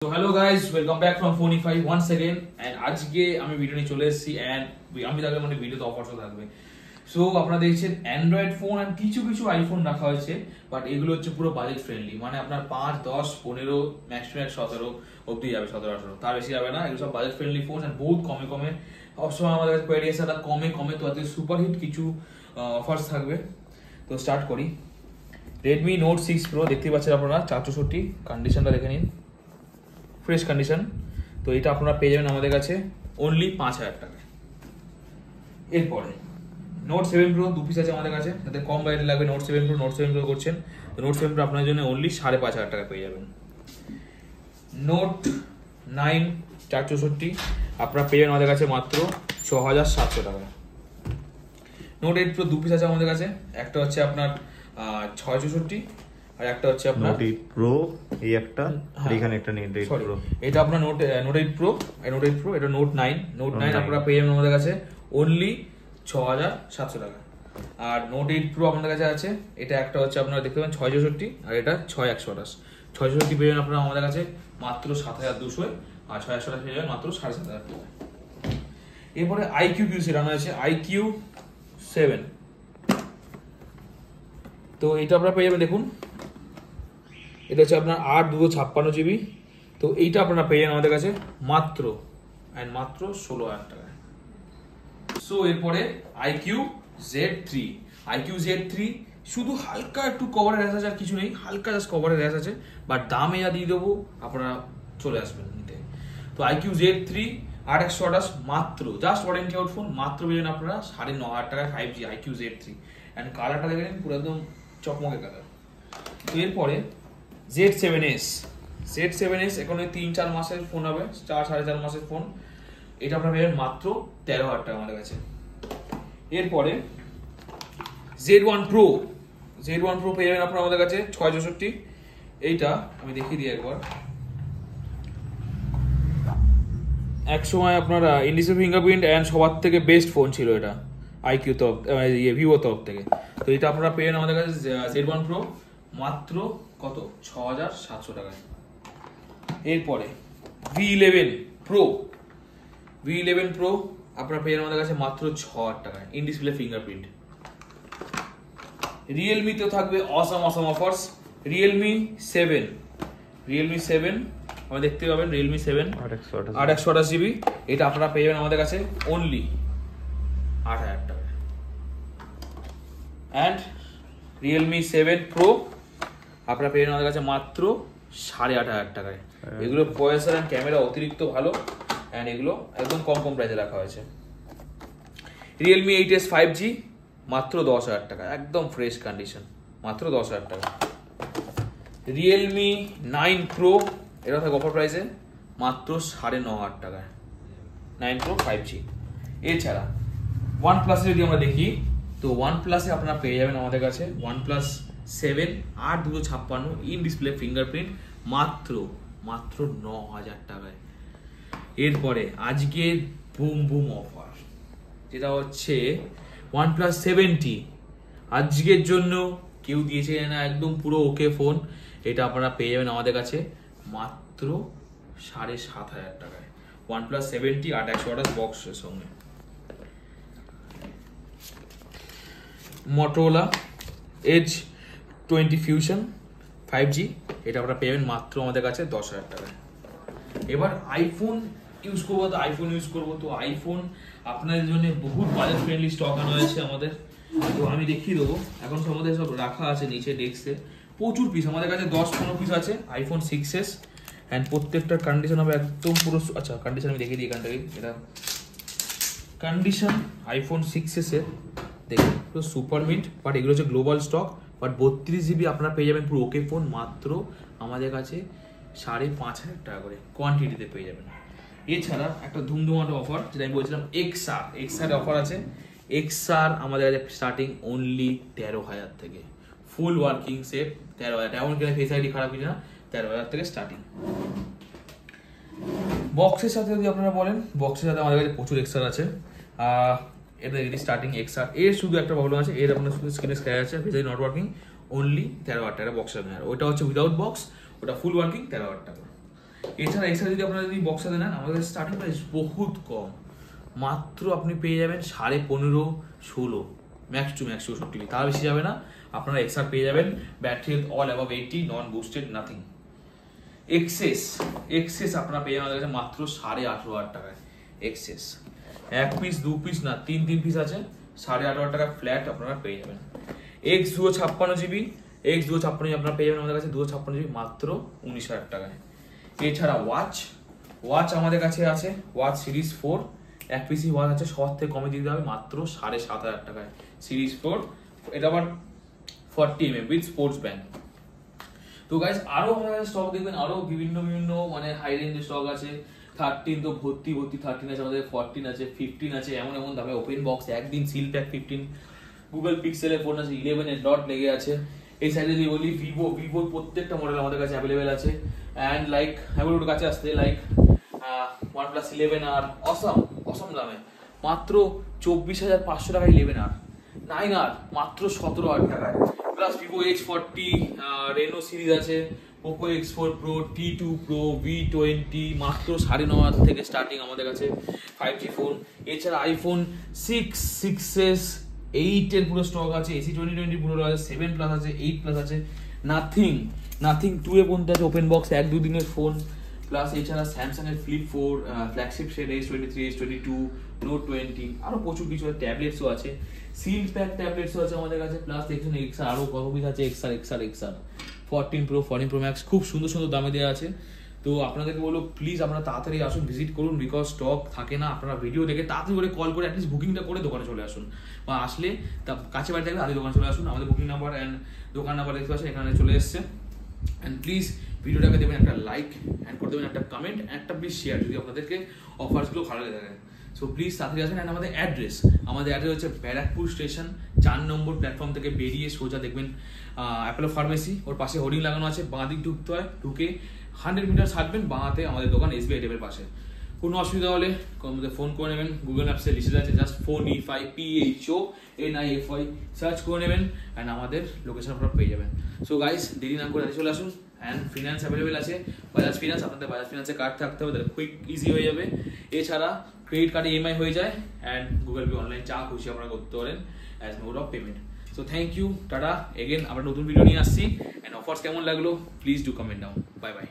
So hello guys, welcome back from Phoneify once again and আজকে আমি video নিয়ে চলে এসেছি and আমি থাকলে মানে ভিডিওতে অফারও থাকবে। সো আপনারা দেখছেন অ্যান্ড্রয়েড ফোন আর কিছু কিছু আইফোন রাখা হয়েছে, বাট এগুলো হচ্ছে পুরো বাজেট ফ্রেন্ডলি, মানে আপনার 5, 10, 15 ম্যাক্সিমাম 17 অবধি যাবে, 17, 18 তার বেশি যাবে না। এগুলো সব বাজেট ফ্রেন্ডলি ফোন আর বহুত কমে কমে, সবসময় আমাদের কাছে কোয়ারি আছে কমে কমে, তো আজকে সুপারহিট কিছু অফার্স থাকবে। তো স্টার্ট করি। Redmi Note 6 Pro দেখতে পাচ্ছেন আপনারা 464, কন্ডিশনটা দেখে নিন, ফ্রেশ কন্ডিশন। তো এটা আপনারা পেয়ে যাবেন আমাদের কাছে অনলি 5000 টাকায়। এরপরে Note 7 Pro দু পিস আছে আমাদের কাছে, যাদের কম বাজেটে লাগবে Note 7 Pro করছেন, তো Note 7 Pro আপনার জন্য অনলি 5500 টাকা পেয়ে যাবেন। Note 9 464 আপনারা পেয়ে যাবেন আমাদের কাছে মাত্র 6700 টাকা। Note 8 Pro দু পিস আছে আমাদের কাছে, একটা হচ্ছে আপনার 664 আর একটা হচ্ছে আপনার Note 8 Pro, এই একটা আর এখানে একটা Note 8 Pro। এটা আপনার Note 8 Pro, এটা Note 9 আপনারা পেয়ে যাবেন আমাদের কাছে অনলি 6700 টাকা। আর Note 8 Pro আমাদের কাছে আছে, এটা একটা হচ্ছে আপনারা দেখতে পাবেন 664 আর এটা 6128। 664 পেয়ে যাবেন আপনারা আমাদের কাছে মাত্র 7200 আর 6128 পেয়ে যাবেন মাত্র 7500 টাকা। এরপরে IQ সেট আনা আছে, IQ 7, তো এটা আপনারা পেয়ে যাবেন, দেখুন এটা হচ্ছে আপনার 8 GB, তো এইটা আপনারা পেয়ে যান আমাদের কাছে মাত্র 16000 টাকায়। সো এরপরে IQ Z3 শুধু হালকা একটু কভারের র্যাশ আছে, আর কিছু নেই, হালকা জাস্ট কভারের র্যাশ আছে, বাট দামে যা দিয়ে দেবো আপনারা চলে আসবেন নিতে। তো IQ Z3 8128 মাত্র, জাস্ট ওয়ারেন্টি আউট ফোন, মাত্র পেয়ে যাবেন আপনারা 9500 টাকায় 5G IQ Z3। অ্যান্ড কালারটা দেখেন পুরো একদম চকমকে কালার। তো এরপরে Z7S এখন 3-4 মাসের ফোন হবে, 4-4.5 মাসের ফোন, এটা আপনারা পেয়ে যাবেন মাত্র 13000 টাকা আমাদের কাছে। এরপরে Z1 Pro পেয়ে যাবেন আপনারা আমাদের কাছে 664, এইটা আমি দেখিয়ে দিই একবার। এক সময় আপনারা ইন্ডিসের ফিঙ্গারপ্রিন্ট এন্ড সবার থেকে বেস্ট ফোন ছিল এটা IQ তরফ, ভিভো তরফ থেকে। তো এটা আপনারা পেয়ে যাবেন আমাদের কাছে Z1 Pro মাত্র কত, 6700 টাকায়। এরপরে V11 Pro আপনারা পেয়ে যাবেন আমাদের কাছে মাত্র 6000 টাকায়, ইন ডিসপ্লে ফিঙ্গারপ্রিন্ট। Realme তেও থাকবে অসাম অফার্স। Realme 7 আমরা দেখতে পাবেন, Realme 7 828 GB, এটা আপনারা পেয়ে যাবেন আমাদের কাছে অনলি 8000 টাকায়। অ্যান্ড Realme 7 Pro আপনারা পেয়ে যাবেন আমাদের কাছে মাত্র 8500 টাকায়। এগুলো প্রসেসর আর ক্যামেরা অতিরিক্ত ভালো, অ্যান্ড এগুলো একদম কম প্রাইসে রাখা হয়েছে। Realme 8s 5G মাত্র 10000 টাকা, একদম ফ্রেশ কন্ডিশন, মাত্র 10000 টাকা। Realme 9 Pro এটা থাকে অফার প্রাইসে মাত্র 9500 টাকায়, 9 Pro 5G। এছাড়া OnePlus যদি আমরা দেখি, তো OnePlus এ আপনারা পেয়ে যাবেন আমাদের কাছে OnePlus 7 8256 ইন ডিসপ্লে ফিঙ্গারপ্রিন্ট মাত্র 9000 টাকায়। এরপরে আজকে বুম অফার, যেটা হচ্ছে OnePlus 7T, আজকের জন্য কেউ দিয়েছে না, একদম পুরো ওকে ফোন, এটা আপনারা পেয়ে যাবেন আমাদের কাছে মাত্র 7500 টাকায়। OnePlus 7T 8128 বক্সের সঙ্গে। Motorola Edge 20 Fusion 5G, এটা আপনারা পেয়ে যাবেন মাত্র আমাদের কাছে 10000 টাকায়। এবার আইফোন ইউজ করবো, তো আইফোন আপনাদের জন্য বহুত বাজেট ফ্রেন্ডলি স্টক আনা হয়েছে আমাদের, তো আমি দেখিয়ে দেবো। এখন আমাদের সব রাখা আছে নিচে ডেস্কে, প্রচুর পিস আমাদের কাছে, 10-15 পিস আছে iPhone 6s, অ্যান্ড প্রত্যেকটার কন্ডিশন হবে একদম পুরো, আচ্ছা কন্ডিশন আমি দেখিয়ে দিই এখান থেকে। এটা কন্ডিশন iPhone 6s এর দেখুন পুরো সুপার মিন্ট, বাট এগুলো হচ্ছে গ্লোবাল স্টক, বাট 32 GB আপনারা পেয়ে যাবেন পুরো ওকে ফোন মাত্র আমাদের কাছে 5500 টাকা করে কোয়ান্টিটিতে পেয়ে যাবেন। এছাড়া একটা ধুমধুমাটো অফার, যেটা আমি বলছিলাম XR অফার আছে। XR আমাদের কাছে স্টার্টিং অনলি 13000 থেকে, ফুল ওয়ার্কিং সেট 13000, এমন কিনা ফেস আইডি খারাপ কিনা, 13000 থেকে স্টার্টিং। বক্সের সাথে যদি আপনারা বলেন, বক্সের সাথে আমাদের কাছে প্রচুর XR আছে। এটা স্টার্টিং XR, এর শুধু একটা প্রবলেম আছে, এর আপনার শুধু স্ক্রিনে স্ক্র্যাচ আছে, face ID not working, only 13000 টাকা বক্সের নেয়। ওটা হচ্ছে উইদাউট বক্স, ওটা ফুল ওয়ার্কিং 13000 টাকা। এছাড়া এক্সট্রা যদি আপনারা যদি বক্সাতে নেন, আমাদের কাছে স্টার্টিং প্রাইস বহুত কম, মাত্র আপনি পেয়ে যাবেন 15.5-16, ম্যাক্স টু ম্যাক্স 64, তার বেশি যাবে না। আপনারা এক্সট্রা পেয়ে যাবেন, ব্যাটারি হেলথ অল অ্যাবাভ 80, নন বুস্টেড, নাথিং। এক্সেস আপনারা পেয়ে যাবেন আমাদের কাছে মাত্র 18,500 টাকায়। এক্সেস 1 পিস 2 পিস না 3 পিস আছে, 18,500 টাকা ফ্ল্যাট আপনারা পেয়ে যাবেন। এক্স 256GB, এক্স 256 আপনারা পেয়ে যাবেন আমাদের কাছে 256GB মাত্র 19,000 টাকায়। এছাড়া ওয়াচ আমাদের কাছে আছে, ওয়াচ সিরিজ 4 1 পিসি ওয়াচ আছে, সব থেকে কমে দিতে হবে মাত্র 7,500 টাকায় সিরিজ 4, এটা আবার 40mm উইথ স্পোর্টস ব্যান্ড। তো গাইস আরো আমাদের স্টক দেখবেন, আরো বিভিন্ন মানে হাই রেঞ্জের স্টক আছে। 13 তো ভর্তি 13 আছে আমাদের, 14 আছে, 15 আছে, এমন দামে ওপেন বক্স একদিন সিল প্যাক 15। গুগল পিক্সেলের ফোন আছে, 11 এর ডট লেগে আছে। এই সাইডে যদি বলি ভিভোর প্রত্যেকটা মডেল আমাদের কাছে অ্যাভেলেবেল আছে। অ্যান্ড লাইক হ্যাভেলোর কাছে আসতে লাইক OnePlus 11R অসম দামে মাত্র 24,500 টাকায় 11R, 9R মাত্র 17,000 টাকায়। Plus vivo H40 Reno series আছে, Poco X4 Pro, T2 Pro, V20 মাত্র 9,500 থেকে স্টার্টিং আমাদের কাছে 5G ফোন। এছাড়া আইফোন 6s 8 এর পুরো স্টক আছে, AC 2020 পুরো আছে, 7 প্লাস আছে, 8 প্লাস আছে, নাথিং 2 এ পর্যন্ত আছে ওপেন বক্স 1-2 দিনের ফোন। প্লাস এছাড়া স্যামসাং এর flip 4, flagship set S23, S22, note 20, আরো প্রচুর কিছু ট্যাবলেটসও আছে, সিল প্যাক ট্যাবলেটসও আছে আমাদের কাছে। প্লাস দেখুন এক্সআর আরো কত পিস আছে, এক্সআর 14 Pro, 14 Pro Max খুব সুন্দর দামে দেওয়া আছে। তো আপনাদেরকে বলবো প্লিজ আপনারা তাড়াতাড়ি আসুন, ভিজিট করুন, বিকজ স্টক থাকে না। আপনারা ভিডিও দেখে তাড়াতাড়ি করে কল করে অ্যাটলিস্ট বুকিংটা করে দোকানে চলে আসুন, বা আসলে তা কাছে বাড়ি থাকলে আগে দোকানে চলে আসুন। আমাদের বুকিং নাম্বার অ্যান্ড দোকান নাম্বার দেখতে পাচ্ছেন এখানে চলে এসছে। অ্যান্ড প্লিজ ভিডিওটাকে দেবেন একটা লাইক, অ্যান্ড করে দেবেন একটা কমেন্ট, একটা প্লিজ শেয়ার যদি আপনাদেরকে অফার্সগুলো ভালো লেগে থাকে। সো প্লিজ তাড়াতাড়ি আসবেন। অ্যান্ড আমাদের অ্যাড্রেস হচ্ছে ব্যারাকপুর স্টেশন 4 নম্বর প্ল্যাটফর্ম থেকে বেরিয়ে সোজা দেখবেন অ্যাপোলো ফার্মেসি, ওর পাশে হোর্ডিং লাগানো আছে, বাঁ দিক ঢুকতে হয়, ঢুকে 100 মিটার হাঁটবেন, বাঁতে আমাদের দোকান SBI টেপের পাশে। কোনো অসুবিধা হলে আমাদের ফোন করে নেবেন, গুগল ম্যাপসে লিস্ট আছে, জাস্ট PHONIFY সার্চ করে নেবেন, অ্যান্ড আমাদের লোকেশন আপনারা পেয়ে যাবেন। সো গাইস দেরি না করে চলে আসুন। অ্যান্ড ফিনান্স অ্যাভেলেবেল আছে, বাজাজ ফিনান্স, আপনাদের বাজাজ ফিনান্সে কার্ড থাকতে হবে, তাহলে কুইক ইজি হয়ে যাবে। এছাড়া ক্রেডিট কার্ডে EMI হয়ে যায়, অ্যান্ড গুগল পে অনলাইন যা খুশি আপনারা করতে পারেন as mode of payment. So thank you, tata, again আমরা নতুন ভিডিও নিয়ে আসছি। অ্যান্ড অফার্স কেমন লাগলো please do comment down. Bye by.